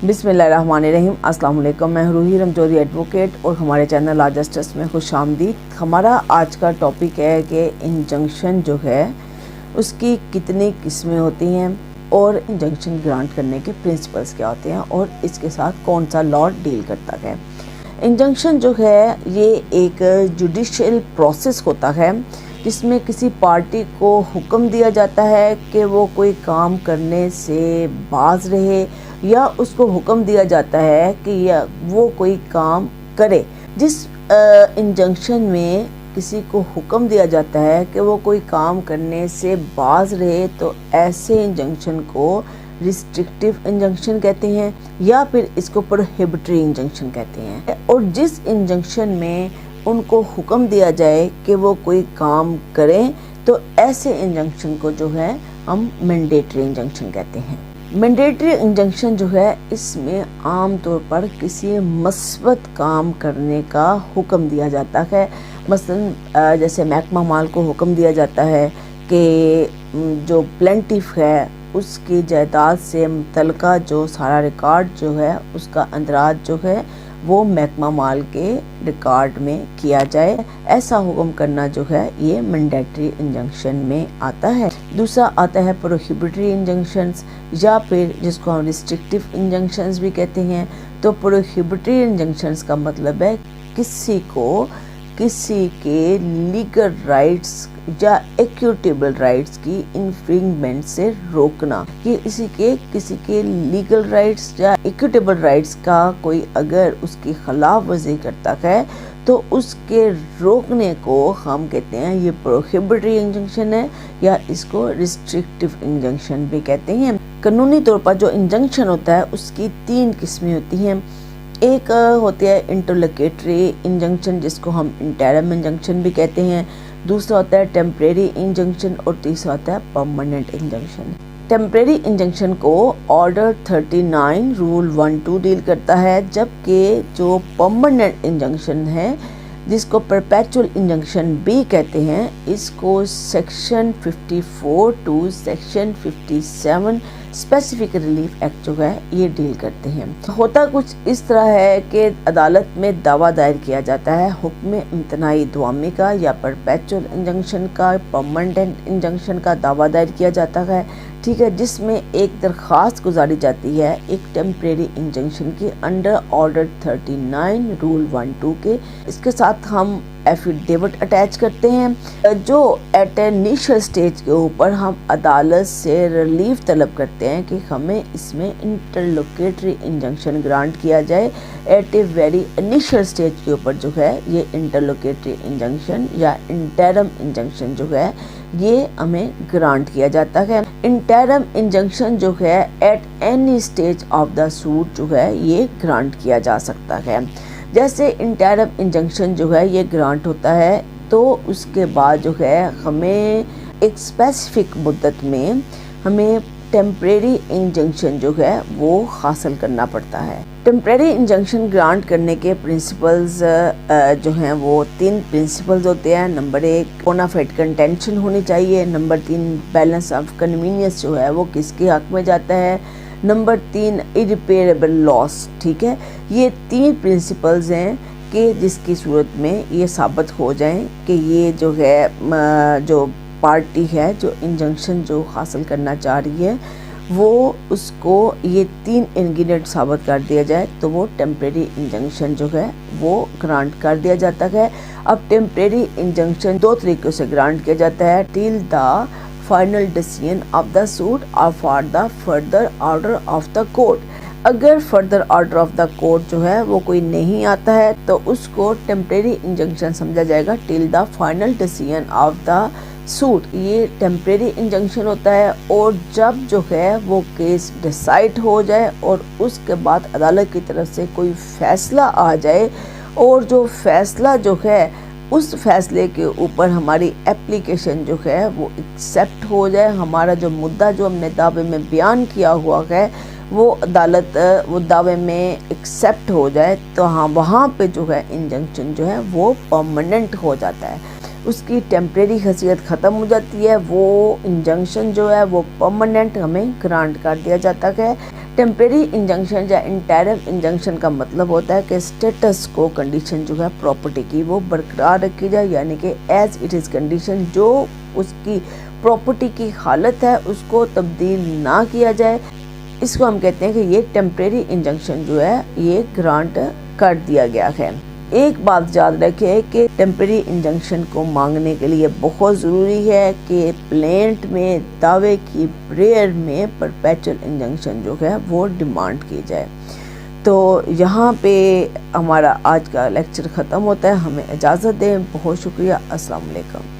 बिस्मिल्लाहिर्रहमानिर्रहीम। अस्सलाम वालेकुम। मैं रूही रमजोरी एडवोकेट और हमारे चैनल लॉ जस्टिस में खुश आमदीद। हमारा आज का टॉपिक है कि इंजंक्शन जो है उसकी कितनी किस्में होती हैं और इंजंक्शन ग्रांट करने के प्रिंसिपल्स क्या होते हैं और इसके साथ कौन सा लॉ डील करता है। इंजंक्शन जो है ये एक जुडिशियल प्रोसेस होता है जिसमें किसी पार्टी को हुक्म दिया जाता है कि वो कोई काम करने से बाज रहे या उसको हुक्म दिया जाता है कि या वो कोई काम करे। जिस इंजंक्शन में किसी को हुक्म दिया जाता है कि वो कोई काम करने से बाज रहे तो ऐसे इंजंक्शन को रिस्ट्रिक्टिव इंजंक्शन कहते हैं या फिर इसको प्रोहिबिटरी इंजंक्शन कहते हैं। और जिस इंजंक्शन में उनको हुक्म दिया जाए कि वो कोई काम करें तो ऐसे इंजंक्शन को जो है हम मैंडेटरी इंजंक्शन कहते हैं। मैंडेटरी इंजंक्शन जो है इसमें आम तौर पर किसी मस्बत काम करने का हुक्म दिया जाता है। मसलन जैसे महकमा माल को हुक्म दिया जाता है कि जो प्लेंटिफ है उसकी जायदाद से मुतल्लिका जो सारा रिकॉर्ड जो है उसका अंदराज जो है वो महकमा माल के रिकॉर्ड में किया जाए। ऐसा हुक्म करना जो है ये मैंडेटरी इंजंक्शन में आता है। दूसरा आता है प्रोहिबिटरी इंजंक्शंस या फिर जिसको हम रिस्ट्रिक्टिव इंजंक्शंस भी कहते हैं। तो प्रोहिबिटरी इंजंक्शंस का मतलब है किसी के लीगल राइट्स या इक्विटेबल राइट्स की इन्फ्रिंजमेंट से रोकना। कि किसी के लीगल राइट्स या इक्विटेबल राइट्स का कोई अगर उसकी खिलाफ वर्जी करता है तो उसके रोकने को हम कहते हैं ये प्रोहिबिटरी इंजंक्शन है या इसको रिस्ट्रिक्टिव इंजंक्शन भी कहते हैं। कानूनी तौर पर जो इंजंक्शन होता है उसकी 3 किस्में होती हैं। एक होती है इंटरलोकेटरी इंजंक्शन जिसको हम इंटरिम इंजंक्शन भी कहते हैं। दूसरा होता है टेम्परेरी इंजंक्शन और तीसरा होता है परमानेंट इंजंक्शन। टेम्परेरी इंजंक्शन को ऑर्डर 39 रूल 1-2 डील करता है, जबकि जो परमानेंट इंजंक्शन है जिसको परपेचुअल इंजंक्शन भी कहते हैं इसको section 54 to section 57 specific relief act जो है ये डील करते हैं। होता कुछ इस तरह है कि अदालत में दावा दायर किया जाता है हुक्म इम्तनाई दुआमी का या परपेचुअल इंजंक्शन का, परमानेंट इंजंक्शन का दावा दायर किया जाता है, ठीक है, जिसमें एक दरख्वास्त गुजारी जाती है एक टेम्परेरी इंजंक्शन की अंडर ऑर्डर 39 रूल 1-2 के। इसके साथ हम एफिडेविट अटैच करते हैं जो एट इनिशियल स्टेज के ऊपर हम अदालत से रिलीफ तलब करते हैं कि हमें इसमें इंटरलोकेटरी इंजंक्शन ग्रांट किया जाए। At a very initial stage के ऊपर जो है ये इंटरलोकेटरी इंजंक्शन या इंटरिम इंजंक्शन जो है ये हमें ग्रांट किया जाता है। इंटरिम इंजंक्शन जो है at any stage of the suit जो है ये ग्रांट किया जा सकता है। जैसे इंटरिम इंजंक्शन जो है ये ग्रांट होता है तो उसके बाद जो है हमें एक स्पेसिफिक मुद्दत में हमें टेम्परेरी इंजंक्शन जो है वो हासिल करना पड़ता है। टेम्परेरी इंजंक्शन ग्रांट करने के प्रिंसिपल्स जो हैं वो 3 प्रिंसिपल्स होते हैं। नंबर 1 बोनाफाइड कंटेंशन होनी चाहिए। नंबर 3 बैलेंस ऑफ कन्वीनियंस जो है वो किसके हक में जाता है। नंबर 3 इरिपेरेबल लॉस, ठीक है। ये 3 प्रिंसिपल्स हैं कि जिसकी सूरत में ये साबित हो जाए कि ये जो है जो पार्टी है जो इंजंक्शन जो हासिल करना चाह रही है वो उसको ये 3 इंग्रेडिएंट साबित कर दिया जाए तो वो टेम्परेरी इंजंक्शन जो है वो ग्रांट कर दिया जाता है। अब टेम्परेरी इंजंक्शन 2 तरीक़ों से ग्रांट किया जाता है, till the final decision of the suit और for the further order of the court. अगर further order of the court जो है वो कोई नहीं आता है तो उसको टेम्परेरी इंजंक्शन समझा जाएगा till the final decision of the suit. ये टेम्परेरी इंजंक्शन होता है और जब जो है वो केस डिसाइड हो जाए और उसके बाद अदालत की तरफ से कोई फैसला आ जाए और जो फैसला जो है उस फैसले के ऊपर हमारी एप्लीकेशन जो है वो एक्सेप्ट हो जाए, हमारा जो मुद्दा जो हमने दावे में बयान किया हुआ है वो अदालत वो दावे में एक्सेप्ट हो जाए तो हाँ वहाँ पे जो है इंजंक्शन जो है वो परमानेंट हो जाता है। उसकी टेम्परेरी हैसियत ख़त्म हो जाती है, वो इंजंक्शन जो है वो परमानेंट हमें ग्रांट कर दिया जाता है। टेम्परेरी इंजंक्शन या इंटरिम इंजंक्शन का मतलब होता है कि स्टेटस को कंडीशन जो है प्रॉपर्टी की वो बरकरार रखी जाए, यानी कि एज इट इज़ कंडीशन, जो उसकी प्रॉपर्टी की हालत है उसको तब्दील ना किया जाए। इसको हम कहते हैं कि ये टेम्परेरी इंजंक्शन जो है ये ग्रांट कर दिया गया है। एक बात याद रखें कि टेम्परेरी इंजंक्शन को मांगने के लिए बहुत ज़रूरी है कि प्लेंट में दावे की प्रेयर में परपेचुअल इंजंक्शन जो है वो डिमांड की जाए। तो यहाँ पे हमारा आज का लेक्चर ख़त्म होता है, हमें इजाज़त दें। बहुत शुक्रिया। अस्सलाम वालेकुम।